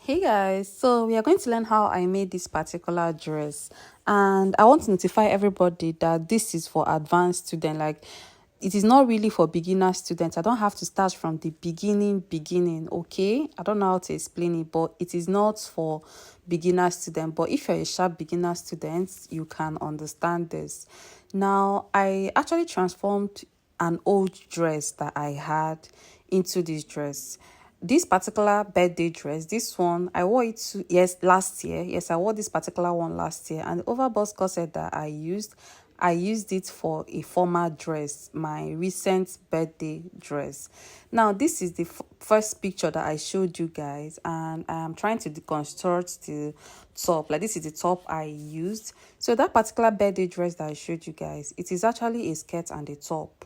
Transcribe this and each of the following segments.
Hey guys, so we are going to learn how I made this particular dress, and I want to notify everybody that this is for advanced students. Like, it is not really for beginner students. I don't have to start from the beginning. Okay, I don't know how to explain it, but it is not for beginner student. But if you're a sharp beginner student, you can understand this. Now, I actually transformed an old dress that I had into this dress. This particular birthday dress, this one I wore it to, yes, last year. Yes, I wore this particular one last year, and the overbust corset that I used it for a formal dress, my recent birthday dress. Now, this is the first picture that I showed you guys, and I am trying to deconstruct the top. Like, this is the top I used. So that particular birthday dress that I showed you guys, it is actually a skirt and a top,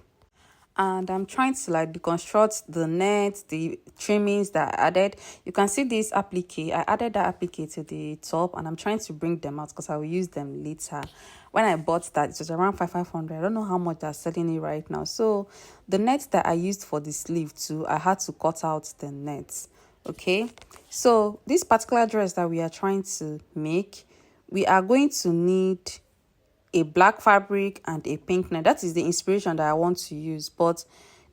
and I'm trying to like deconstruct the net, the trimmings that I added. You can see this applique. I added that applique to the top, and I'm trying to bring them out because I will use them later. When I bought that, it was around 500. I don't know how much they're selling it right now. So the net that I used for the sleeve too, I had to cut out the net. Okay, so this particular dress that we are trying to make, we are going to need a black fabric and a pink net. That is the inspiration that I want to use, but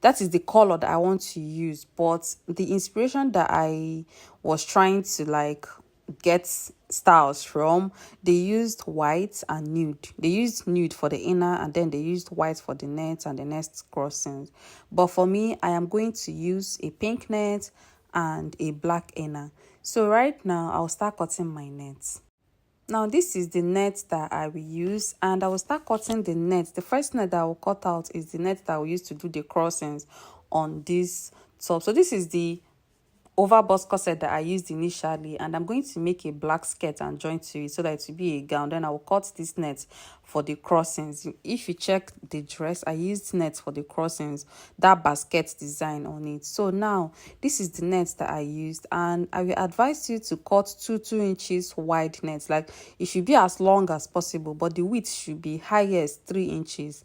that is the color that I want to use. But the inspiration that I was trying to like get styles from, they used white and nude. They used nude for the inner, and then they used white for the net and the next crossings. But for me, I am going to use a pink net and a black inner. So right now I'll start cutting my net. Now, this is the net that I will use, and I will start cutting the net. The first net that I will cut out is the net that I will use to do the crossings on this top. So this is the overbust corset that I used initially, and I'm going to make a black skirt and join to it so that it will be a gown. Then I will cut this net for the crossings. If you check the dress, I used net for the crossings, that basket design on it. So now this is the net that I used, and I will advise you to cut two inches wide nets. Like, it should be as long as possible, but the width should be highest 3 inches,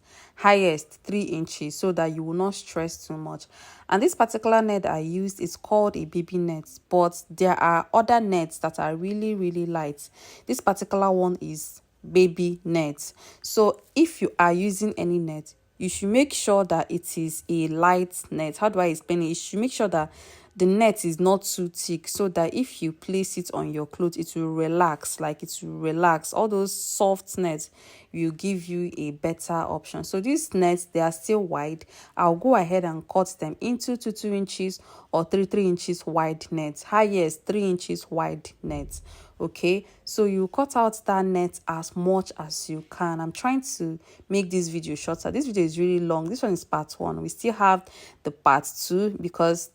so that you will not stress too much. And this particular net I used is called a baby net, but there are other nets that are really light. This particular one is baby net. So if you are using any net, you should make sure that it is a light net. How do I explain it? You should make sure that the net is not too thick, so that if you place it on your clothes, it will relax. Like, it will relax. All those soft nets will give you a better option. So these nets, they are still wide. I'll go ahead and cut them into 2 inches or 3 inches wide nets. Highest 3 inches wide nets. Okay, so you cut out that net as much as you can. I'm trying to make this video shorter. This video is really long. This one is part 1. We still have the part 2, because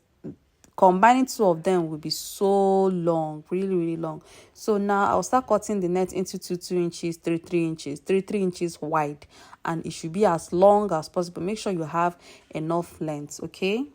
combining two of them will be so long, really long. So now I'll start cutting the net into 2 inches, 3 inches, 3 inches wide, and it should be as long as possible. Make sure you have enough length. Okay.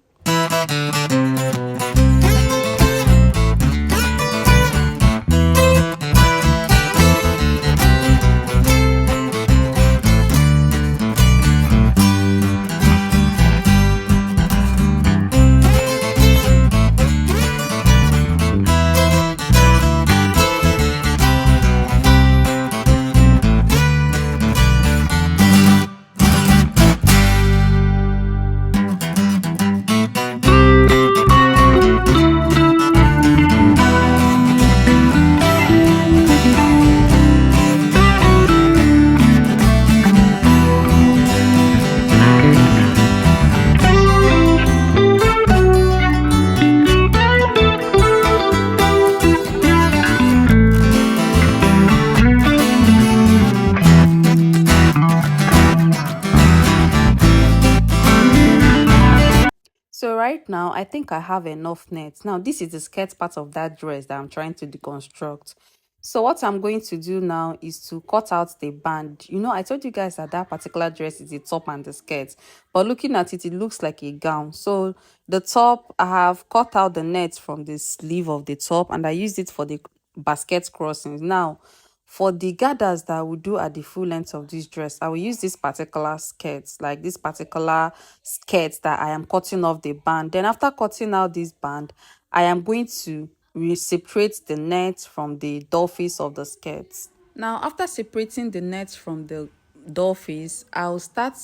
So right now, I think I have enough net. Now, this is the skirt part of that dress that I'm trying to deconstruct. So what I'm going to do now is to cut out the band. You know, I told you guys that that particular dress is the top and the skirt, but looking at it, it looks like a gown. So the top, I have cut out the net from the sleeve of the top, and I used it for the basket crossings. Now, for the gathers that I will do at the full length of this dress, I will use this particular skirt, like this particular skirt that I am cutting off the band. Then after cutting out this band, I am going to we separate the net from the doll face of the skirt. Now, after separating the net from the doll face, I'll start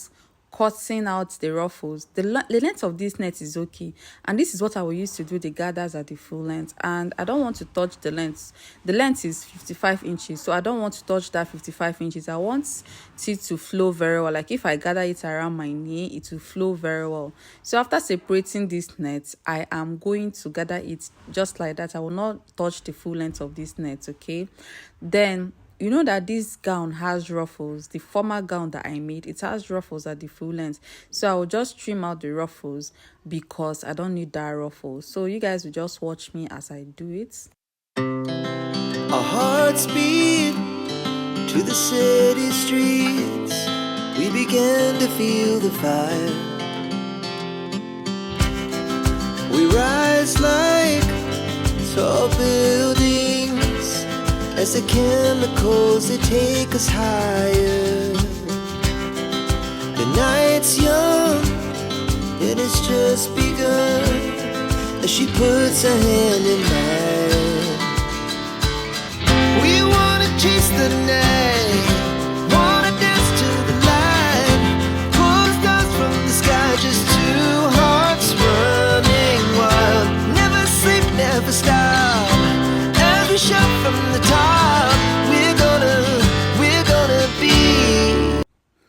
cutting out the ruffles. The length of this net is okay, and this is what I will use to do the gathers at the full length. And I don't want to touch the length. The length is 55 inches, so I don't want to touch that 55 inches. I want it to flow very well. Like if I gather it around my knee, it will flow very well. So after separating this net, I am going to gather it just like that. I will not touch the full length of this net, okay? Then you know that this gown has ruffles. The former gown that I made, it has ruffles at the full length. So I will just trim out the ruffles because I don't need that ruffle. So you guys will just watch me as I do it. Our hearts beat to the city streets. We began to feel the fire. We rise like tall buildings as the chemicals, they take us higher. The night's young, and it's just begun, as she puts her hand in mine. We wanna chase the night, wanna dance to the light, pull the stars from the sky, just two hearts running wild. Never sleep, never stop, as we shout from the top, we're gonna be.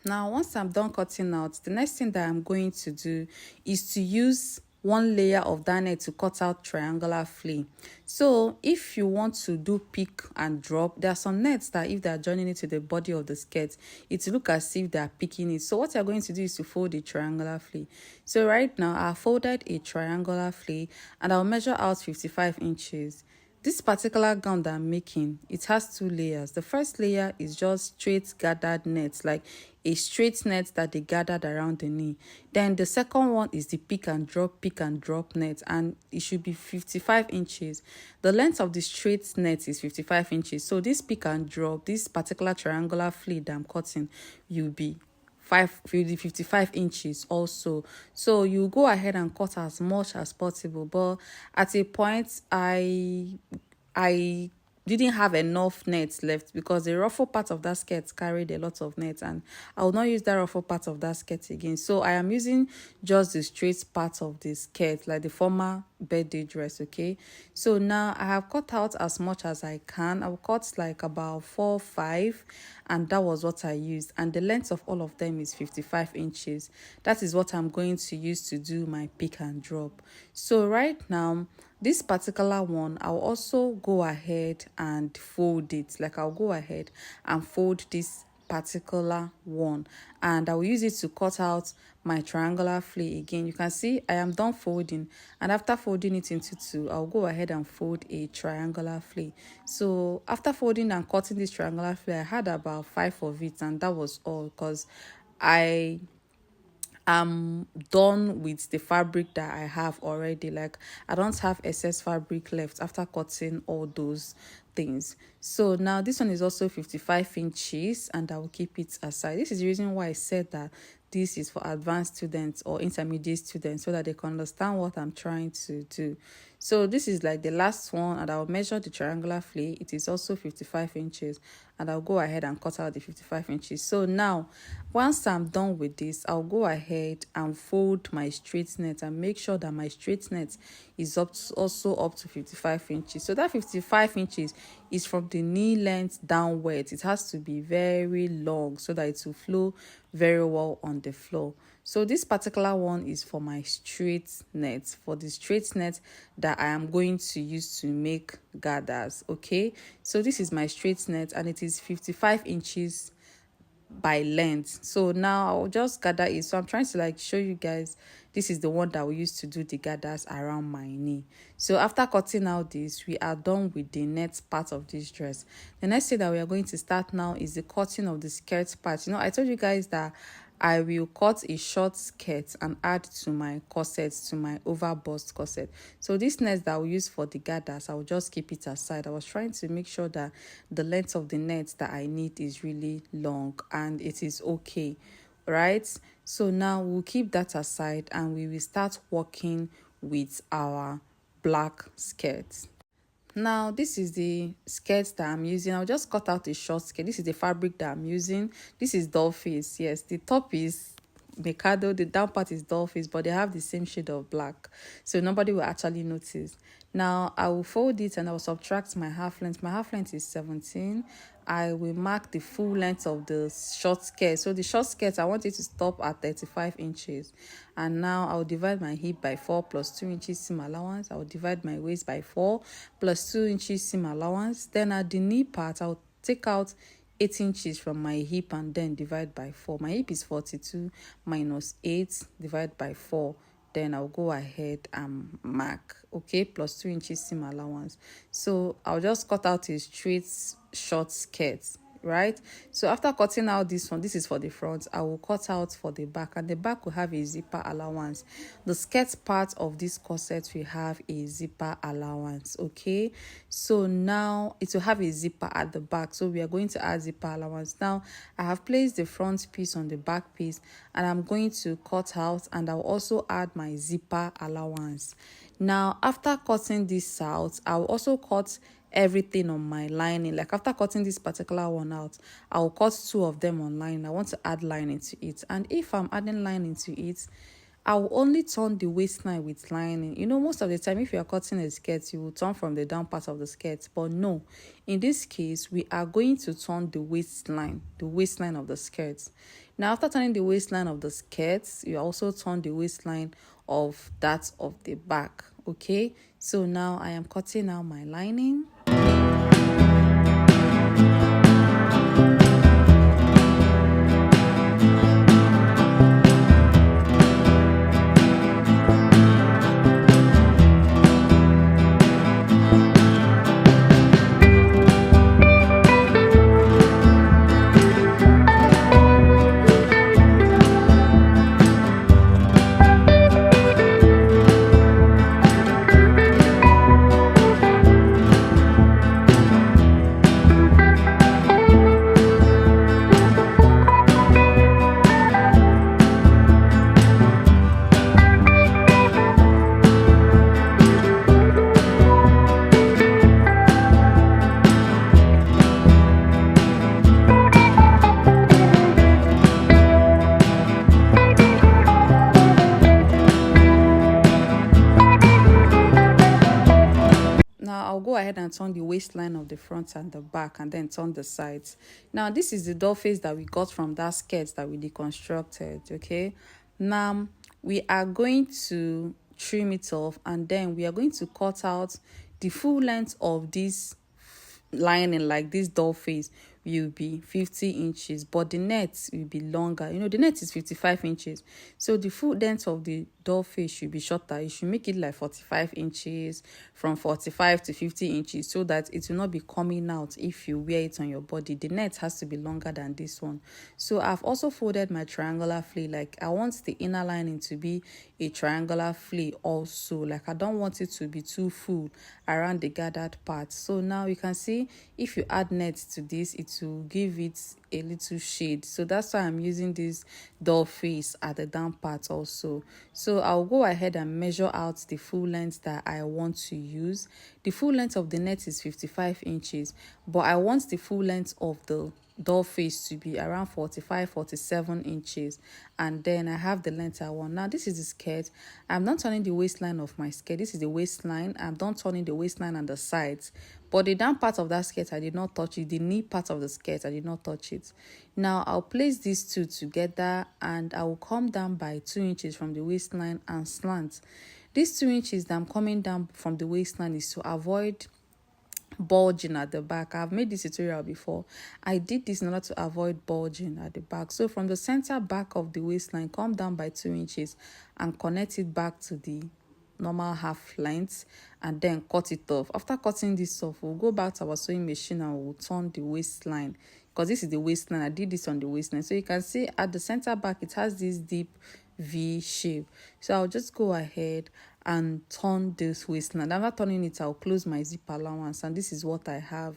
Now, once I'm done cutting out, the next thing that I'm going to do is to use one layer of that net to cut out triangular flea. So if you want to do pick and drop, there are some nets that if they are joining it to the body of the skirt, it will look as if they are picking it. So what you're going to do is to fold a triangular flea. So right now I folded a triangular flea and I'll measure out 55 inches. This particular gown that I'm making, it has two layers. The first layer is just straight gathered nets, like a straight net that they gathered around the knee. Then the second one is the pick and drop net, and it should be 55 inches. The length of the straight net is 55 inches. So this pick and drop, this particular triangular flea that I'm cutting, will be 55 inches also. So you go ahead and cut as much as possible, but at a point I didn't have enough nets left because the ruffle part of that skirt carried a lot of nets, and I will not use that ruffle part of that skirt again. So I am using just the straight part of the skirt, like the former birthday dress. Okay, so now I have cut out as much as I can. I've cut like about 4 5, and that was what I used, and the length of all of them is 55 inches. That is what I'm going to use to do my pick and drop. So right now, this particular one, I'll also go ahead and fold it. Like I'll go ahead and fold this particular one, and I will use it to cut out my triangular flea again. You can see I am done folding, and after folding it into two, I'll go ahead and fold a triangular flea. So after folding and cutting this triangular flea, I had about 5 of it, and that was all because I'm done with the fabric that I have already. Like I don't have excess fabric left after cutting all those things. So now this one is also 55 inches, and I will keep it aside. This is the reason why I said that this is for advanced students or intermediate students, so that they can understand what I'm trying to do. So this is like the last one, and I'll measure the triangular flea. It is also 55 inches, and I'll go ahead and cut out the 55 inches. So now once I'm done with this, I'll go ahead and fold my straight net and make sure that my straight net is also up to 55 inches. So that 55 inches is from the knee length downwards. It has to be very long so that it will flow very well on the floor. So this particular one is for my straight net, for the straight net that I am going to use to make gathers. Okay, so this is my straight net, and it is 55 inches by length. So now I'll just gather it. So I'm trying to like show you guys, this is the one that we used to do the gathers around my knee. So after cutting out this, we are done with the net part of this dress. The next thing that we are going to start now is the cutting of the skirt part. You know, I told you guys that I will cut a short skirt and add to my corset, to my over bust corset. So this net that I will use for the gathers, I will just keep it aside. I was trying to make sure that the length of the net that I need is really long, and it is okay, right? So now we'll keep that aside, and we will start working with our black skirt. Now this is the skirt that I'm using. I'll just cut out a short skirt. This is the fabric that I'm using. This is doll face. Yes, the top is Mikado, the down part is doll face, but they have the same shade of black, so nobody will actually notice. Now I will fold it and I will subtract my half length. My half length is 17. I will mark the full length of the short skirt. So the short skirt, I want it to stop at 35 inches. And now I'll divide my hip by 4 plus 2 inches seam allowance. I'll divide my waist by 4 plus 2 inches seam allowance. Then at the knee part, I'll take out 8 inches from my hip and then divide by 4. My hip is 42 minus 8 divide by 4. Then I'll go ahead and mark, okay, plus 2 inches seam allowance. So I'll just cut out a straight short skirt, right? So after cutting out this one, this is for the front, I will cut out for the back, and the back will have a zipper allowance. The skirt part of this corset will have a zipper allowance, okay? So now it will have a zipper at the back, so we are going to add zipper allowance. Now I have placed the front piece on the back piece, and I'm going to cut out, and I'll also add my zipper allowance. Now after cutting this out, I'll also cut everything on my lining. Like after cutting this particular one out, I'll cut 2 of them on lining. I want to add lining to it, and if I'm adding lining to it, I'll only turn the waistline with lining. You know, most of the time if you're cutting a skirt, you will turn from the down part of the skirt, but no, in this case we are going to turn the waistline of the skirt. Now after turning the waistline of the skirts, you also turn the waistline of that of the back, okay? So now I am cutting out my lining. I'll go ahead and turn the waistline of the front and the back, and then turn the sides. Now this is the doll face that we got from that skirt that we deconstructed, okay? Now we are going to trim it off, and then we are going to cut out the full length of this lining. Like this doll face will be 50 inches, but the net will be longer. You know, the net is 55 inches, so the full length of the doll face should be shorter. You should make it like 45 inches, from 45 to 50 inches, so that it will not be coming out if you wear it on your body. The net has to be longer than this one. So I've also folded my triangular flea. Like I want the inner lining to be a triangular flea also. Like I don't want it to be too full around the gathered part. So now you can see if you add net to this, it will give it a little shade. So that's why I'm using this doll face at the down part also. So I'll go ahead and measure out the full length that I want to use. The full length of the net is 55 inches, but I want the full length of the doll face to be around 47 inches, and then I have the length I want. Now this is the skirt. I'm not turning the waistline of my skirt. This is the waistline. I'm not turning the waistline and the sides, but the down part of that skirt I did not touch it. The knee part of the skirt I did not touch it. Now I'll place these two together, and I will come down by 2 inches from the waistline and slant. These 2 inches that I'm coming down from the waistline is to avoid bulging at the back. I've made this tutorial before. I did this in order to avoid bulging at the back. So from the center back of the waistline, come down by 2 inches and connect it back to the normal half length, and then cut it off. After cutting this off, we'll go back to our sewing machine and we'll turn the waistline, because this is the waistline. I did this on the waistline, so you can see at the center back it has this deep V shape. So I'll just go ahead and turn this waistline. After turning it, I'll close my zip allowance, and this is what I have.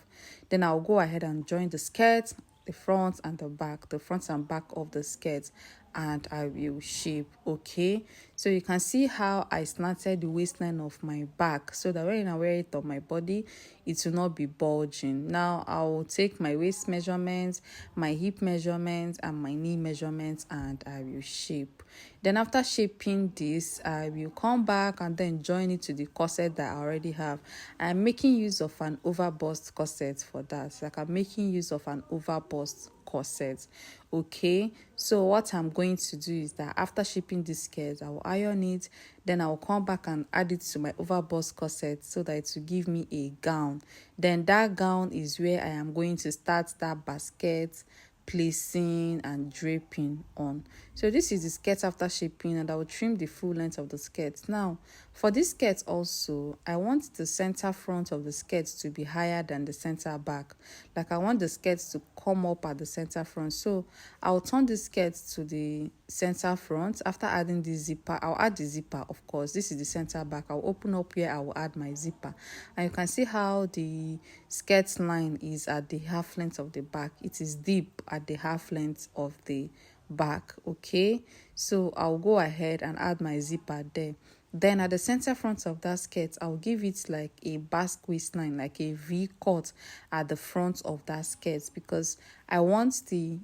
Then I'll go ahead and join the skirt, the front and the back, the front and back of the skirt, and I will shape. Okay, so you can see how I slanted the waistline of my back so that when I wear it on my body, it will not be bulging. Now I will take my waist measurements, my hip measurements, and my knee measurements, and I will shape. Then after shaping this, I will come back and then join it to the corset that I already have. I'm making use of an overbust corset for that. Like I'm making use of an overbust corset. Okay, so what I'm going to do is that after shaping this skirt, I will iron it, then I will come back and add it to my overbust corset so that it will give me a gown. Then that gown is where I am going to start that basket placing and draping on. So this is the skirt after shaping, and I will trim the full length of the skirt. Now for this skirt also, I want the center front of the skirt to be higher than the center back. Like I want the skirt to come up at the center front. So I'll turn the skirt to the center front. After adding the zipper, I'll add the zipper, of course. This is the center back. I'll open up here, I will add my zipper, and you can see how the skirt line is at the half length of the back. It is deep at the half length of the back. Okay, so I'll go ahead and add my zipper there. Then at the center front of that skirt, I'll give it like a basque waistline, like a V cut at the front of that skirt, because I want the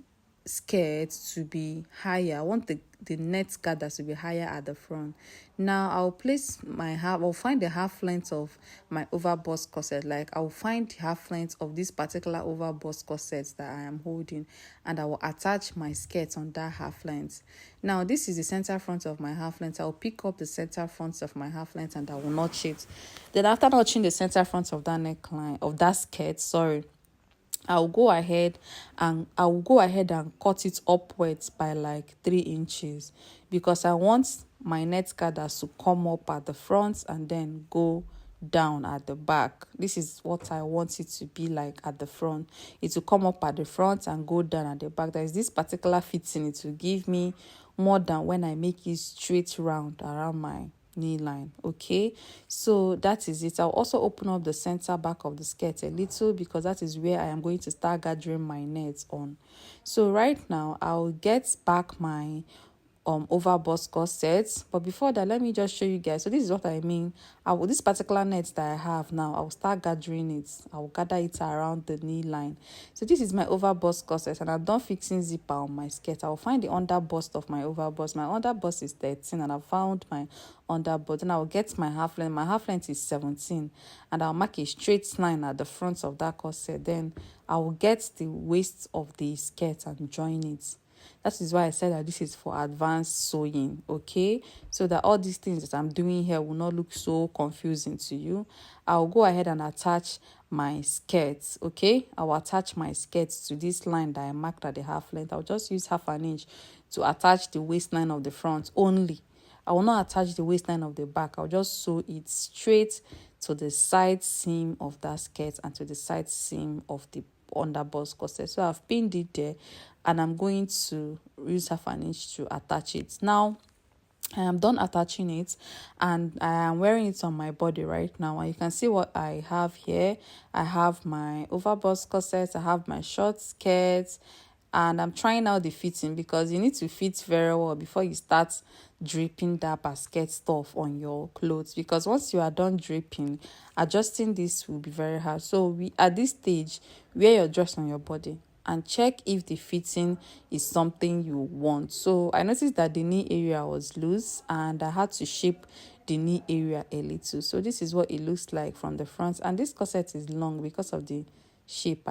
skirt to be higher. I want the net gather to be higher at the front. Now I'll place my I'll find the half length of my overbust corset. Like I'll find the half length of this particular overbust corset that I am holding, and I will attach my skirt on that half length. Now this is the center front of my half length. I'll pick up the center front of my half length and I will notch it. Then after notching the center front of that neckline of that skirt, I'll go ahead and cut it upwards by like 3 inches, because I want my net gathers to come up at the front and then go down at the back. This is what I want it to be like at the front. It will come up at the front and go down at the back. There is this particular fitting. It will give me more than when I make it straight round around my knee line. Okay, so that is it. I'll also open up the center back of the skirt a little, because that is where I am going to start gathering my net on. So right now I'll get back my overbust corset, but before that, let me just show you guys. So this is what I mean. This particular net that I have now, I'll start gathering it. I'll gather it around the knee line. So this is my overbust corset, and I'm done fixing zipper on my skirt. I'll find the underbust of my overbust. My underbust is 13, and I found my underbust. Then I'll get my half length. My half length is 17, and I'll mark a straight line at the front of that corset. Then I will get the waist of the skirt and join it. That is why I said that this is for advanced sewing, okay? So that all these things that I'm doing here will not look so confusing to you. I'll go ahead and attach my skirts, okay? I'll attach my skirts to this line that I marked at the half length. I'll just use half an inch to attach the waistline of the front only. I will not attach the waistline of the back. I'll just sew it straight to the side seam of that skirt and to the side seam of the underbust corset. So I've pinned it there, and I'm going to use half an inch to attach it. Now I am done attaching it, and I am wearing it on my body right now, and you can see what I have here. I have my overbust corset, I have my short skirts, and I'm trying out the fitting, because you need to fit very well before you start draping that basket stuff on your clothes, because once you are done draping, adjusting this will be very hard. So we at this stage, wear your dress on your body and check if the fitting is something you want. So I noticed that the knee area was loose, and I had to shape the knee area a little. So this is what it looks like from the front, and this corset is long because of the shape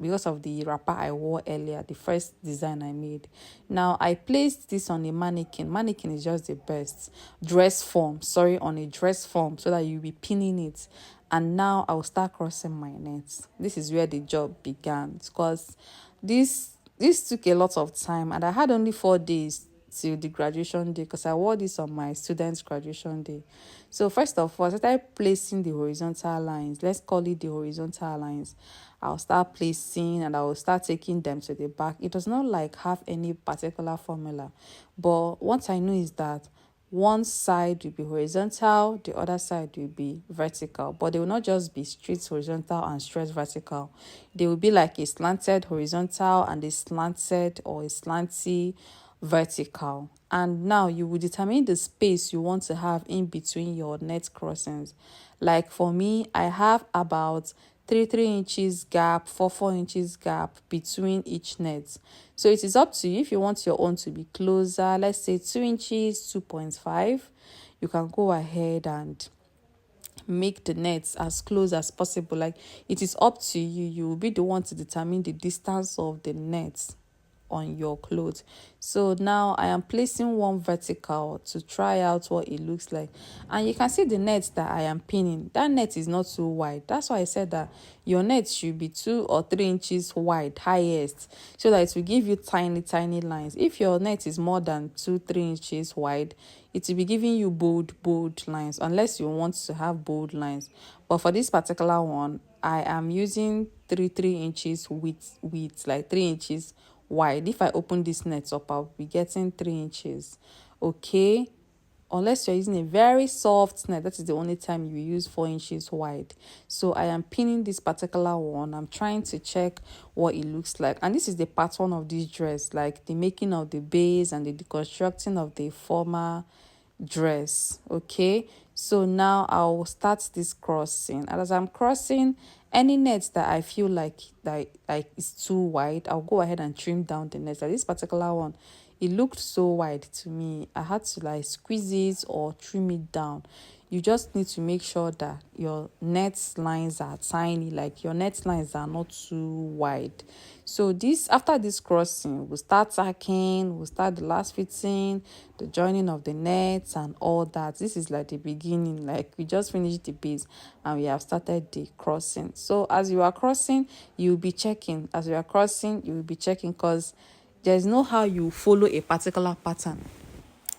because of the wrapper I wore earlier, the first design I made. Now I placed this on a mannequin. Mannequin is just the best. On a dress form, so that you'll be pinning it. And now I'll start crossing my nets. This is where the job began, because this took a lot of time, and I had only 4 days till the graduation day, because I wore this on my student's graduation day. So first of all, I started placing the horizontal lines. Let's call it the horizontal lines. I'll start placing, and I will start taking them to the back. It does not like have any particular formula, but what I know is that one side will be horizontal, the other side will be vertical, but they will not just be straight horizontal and straight vertical. They will be like a slanted horizontal and a slanted or a slanty vertical. And now you will determine the space you want to have in between your net crossings. Like for me, I have about 3 inches gap, 4 inches gap between each net. So it is up to you. If you want your own to be closer, let's say 2 inches, 2.5, you can go ahead and make the nets as close as possible. Like, it is up to you. You will be the one to determine the distance of the nets on your clothes. So now I am placing one vertical to try out what it looks like, and you can see the net that I am pinning. That net is not too wide. That's why I said that your net should be 2 or 3 inches wide highest, so that it will give you tiny lines. If your net is more than 2-3 inches wide, it will be giving you bold lines, unless you want to have bold lines. But for this particular one, I am using 3 inches width, like 3 inches wide. If I open this net up, I'll be getting 3 inches. Okay, unless you're using a very soft net, that is the only time you use 4 inches wide. So I am pinning this particular one. I'm trying to check what it looks like, and this is the pattern of this dress, like the making of the base and the deconstructing of the former dress. Okay, so now I'll start this crossing, and as I'm crossing, any net that I feel like is too wide, I'll go ahead and trim down the net. Like this particular one, it looked so wide to me, I had to like squeeze it or trim it down. You just need to make sure that your net lines are tiny, like your net lines are not too wide. So this, after this crossing, we'll start tacking, we'll start the last fitting, the joining of the nets and all that. This is like the beginning, like we just finished the base and we have started the crossing. So as you are crossing, you'll be checking. As you are crossing, you will be checking, because there's no how you follow a particular pattern.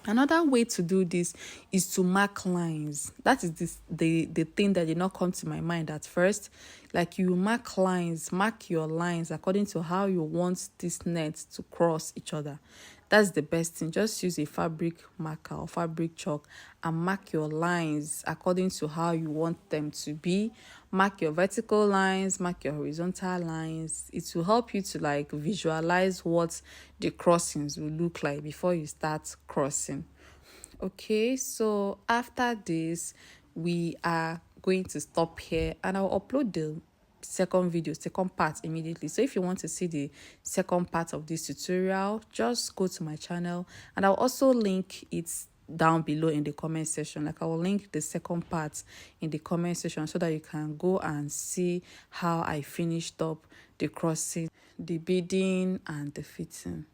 Another way to do this is to mark lines. That is the thing that did not come to my mind at first. Like, you mark lines, mark your lines according to how you want this net to cross each other. That's the best thing. Just use a fabric marker or fabric chalk and mark your lines according to how you want them to be. Mark your vertical lines, mark your horizontal lines. It will help you to like visualize what the crossings will look like before you start crossing. Okay, so after this, we are going to stop here, and I'll upload the second part immediately. So if you want to see the second part of this tutorial, just go to my channel, and I'll also link it down below in the comment section. Like, I will link the second part in the comment section so that you can go and see how I finished up the crossing, the beading and the fitting.